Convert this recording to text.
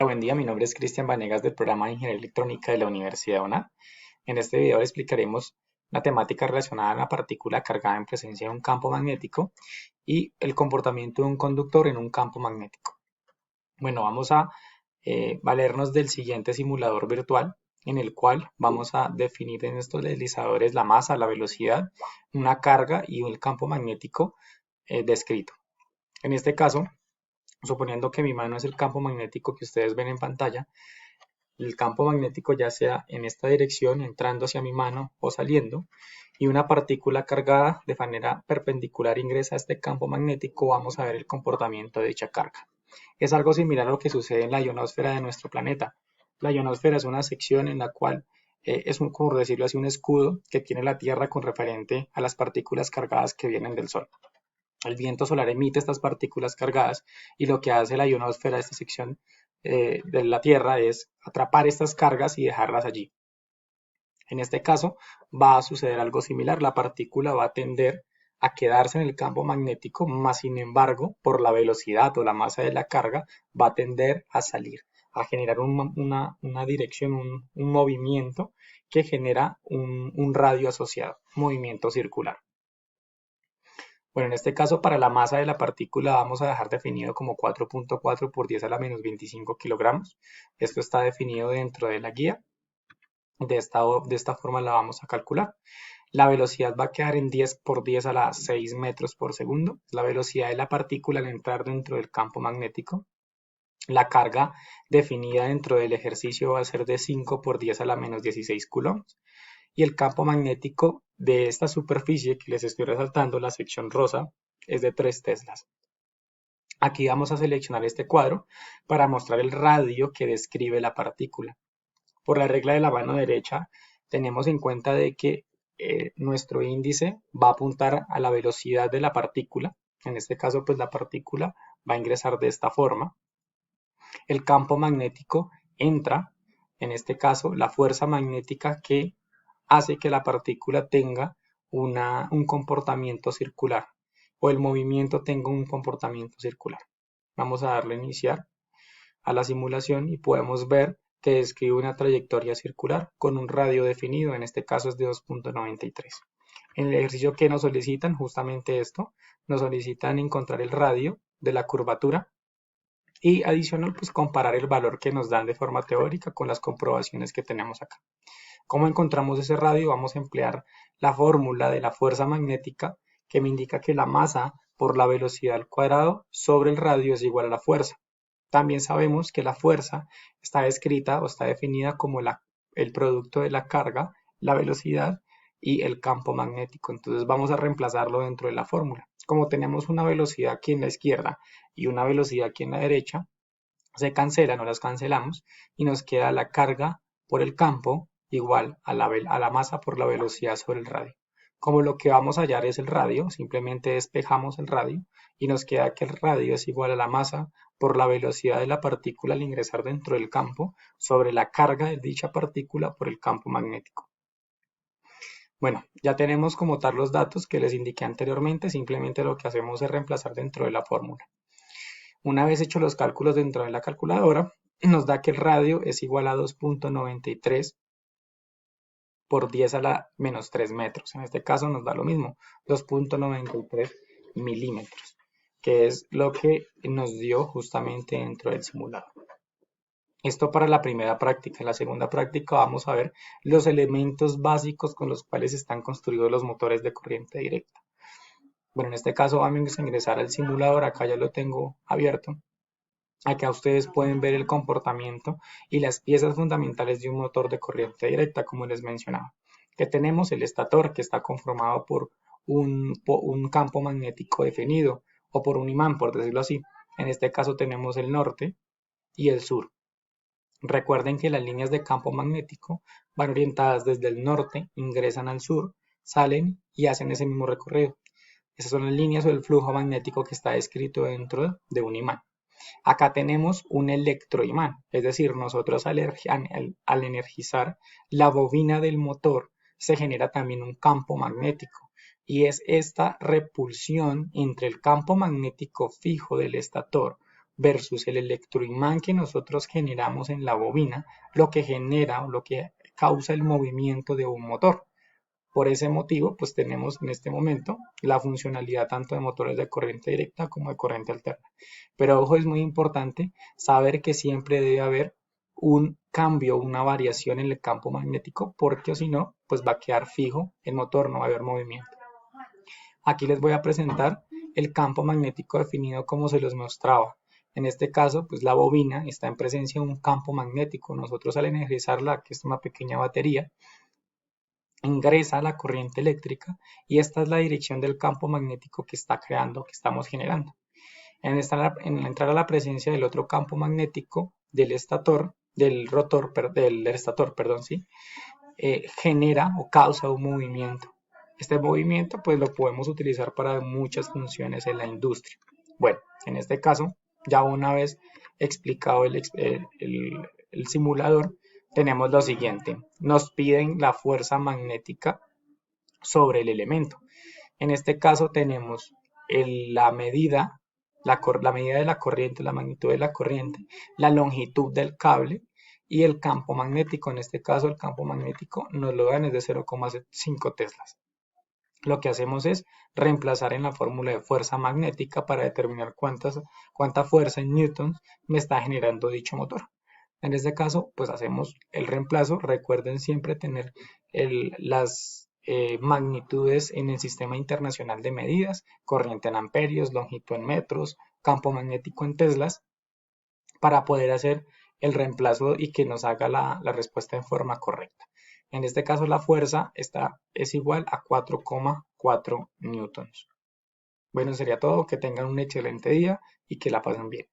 Buen día, mi nombre es Cristian Vanegas del programa de Ingeniería Electrónica de la Universidad UNA. En este video explicaremos una temática relacionada a la partícula cargada en presencia de un campo magnético y el comportamiento de un conductor en un campo magnético. Bueno, vamos a valernos del siguiente simulador virtual en el cual vamos a definir en estos deslizadores la masa, la velocidad, una carga y el campo magnético descrito. En este caso, suponiendo que mi mano es el campo magnético que ustedes ven en pantalla, el campo magnético ya sea en esta dirección, entrando hacia mi mano o saliendo, y una partícula cargada de manera perpendicular ingresa a este campo magnético, vamos a ver el comportamiento de dicha carga. Es algo similar a lo que sucede en la ionosfera de nuestro planeta. La ionosfera es una sección en la cual es un, como decirlo así, un escudo que tiene la Tierra con referente a las partículas cargadas que vienen del Sol. El viento solar emite estas partículas cargadas y lo que hace la ionosfera, esta sección de la Tierra, es atrapar estas cargas y dejarlas allí. En este caso va a suceder algo similar, la partícula va a tender a quedarse en el campo magnético, más sin embargo, por la velocidad o la masa de la carga, va a tender a salir, a generar una dirección, un movimiento que genera un radio asociado, movimiento circular. Bueno, en este caso para la masa de la partícula vamos a dejar definido como 4.4 por 10 a la menos 25 kilogramos. Esto está definido dentro de la guía. De esta forma la vamos a calcular. La velocidad va a quedar en 10 por 10 a la 6 metros por segundo. Es la velocidad de la partícula al entrar dentro del campo magnético. La carga definida dentro del ejercicio va a ser de 5 por 10 a la menos 16 coulombs. Y el campo magnético de esta superficie que les estoy resaltando, la sección rosa, es de 3 teslas. Aquí vamos a seleccionar este cuadro para mostrar el radio que describe la partícula. Por la regla de la mano derecha, tenemos en cuenta de que nuestro índice va a apuntar a la velocidad de la partícula. En este caso, pues la partícula va a ingresar de esta forma. El campo magnético entra, en este caso, la fuerza magnética que hace que la partícula tenga un comportamiento circular o el movimiento tenga un comportamiento circular. Vamos a darle a iniciar a la simulación y podemos ver que describe una trayectoria circular con un radio definido, en este caso es de 2.93. En el ejercicio que nos solicitan, justamente esto, nos solicitan encontrar el radio de la curvatura y adicional, pues comparar el valor que nos dan de forma teórica con las comprobaciones que tenemos acá. ¿Cómo encontramos ese radio? Vamos a emplear la fórmula de la fuerza magnética que me indica que la masa por la velocidad al cuadrado sobre el radio es igual a la fuerza. También sabemos que la fuerza está descrita o está definida como el producto de la carga, la velocidad y el campo magnético. Entonces vamos a reemplazarlo dentro de la fórmula. Como tenemos una velocidad aquí en la izquierda y una velocidad aquí en la derecha, se cancelan o las cancelamos y nos queda la carga por el campo igual a la masa por la velocidad sobre el radio. Como lo que vamos a hallar es el radio, simplemente despejamos el radio y nos queda que el radio es igual a la masa por la velocidad de la partícula al ingresar dentro del campo sobre la carga de dicha partícula por el campo magnético. Bueno, ya tenemos como tal los datos que les indiqué anteriormente, simplemente lo que hacemos es reemplazar dentro de la fórmula. Una vez hechos los cálculos dentro de la calculadora, nos da que el radio es igual a 2.93 por 10 a la menos 3 metros. En este caso nos da lo mismo, 2.93 milímetros, que es lo que nos dio justamente dentro del simulador. Esto para la primera práctica. En la segunda práctica vamos a ver los elementos básicos con los cuales están construidos los motores de corriente directa. Bueno, en este caso vamos a ingresar al simulador, acá ya lo tengo abierto. Acá ustedes pueden ver el comportamiento y las piezas fundamentales de un motor de corriente directa, como les mencionaba. Que tenemos el estator, que está conformado por un campo magnético definido, o por un imán, por decirlo así. En este caso tenemos el norte y el sur. Recuerden que las líneas de campo magnético van orientadas desde el norte, ingresan al sur, salen y hacen ese mismo recorrido. Esas son las líneas o el flujo magnético que está descrito dentro de un imán. Acá tenemos un electroimán, es decir, nosotros al energizar la bobina del motor se genera también un campo magnético y es esta repulsión entre el campo magnético fijo del estator versus el electroimán que nosotros generamos en la bobina, lo que genera o lo que causa el movimiento de un motor. Por ese motivo, pues tenemos en este momento la funcionalidad tanto de motores de corriente directa como de corriente alterna. Pero ojo, es muy importante saber que siempre debe haber un cambio, una variación en el campo magnético, porque si no, pues va a quedar fijo el motor, no va a haber movimiento. Aquí les voy a presentar el campo magnético definido como se los mostraba. En este caso, pues la bobina está en presencia de un campo magnético. Nosotros al energizarla, que es una pequeña batería, ingresa la corriente eléctrica y esta es la dirección del campo magnético que está creando, que estamos generando. En entrar a la presencia del otro campo magnético del estator, perdón, sí, genera o causa un movimiento. Este movimiento pues lo podemos utilizar para muchas funciones en la industria. Bueno, en este caso, ya una vez explicado el simulador, tenemos lo siguiente. Nos piden la fuerza magnética sobre el elemento. En este caso tenemos la medida, la medida de la corriente, la magnitud de la corriente, la longitud del cable y el campo magnético. En este caso el campo magnético nos lo dan es de 0,5 teslas. Lo que hacemos es reemplazar en la fórmula de fuerza magnética para determinar cuánta fuerza en newtons me está generando dicho motor. En este caso, pues hacemos el reemplazo. Recuerden siempre tener las magnitudes en el Sistema Internacional de Medidas, corriente en amperios, longitud en metros, campo magnético en teslas, para poder hacer el reemplazo y que nos haga la respuesta en forma correcta. En este caso la fuerza es igual a 4,4 newtons. Bueno, sería todo. Que tengan un excelente día y que la pasen bien.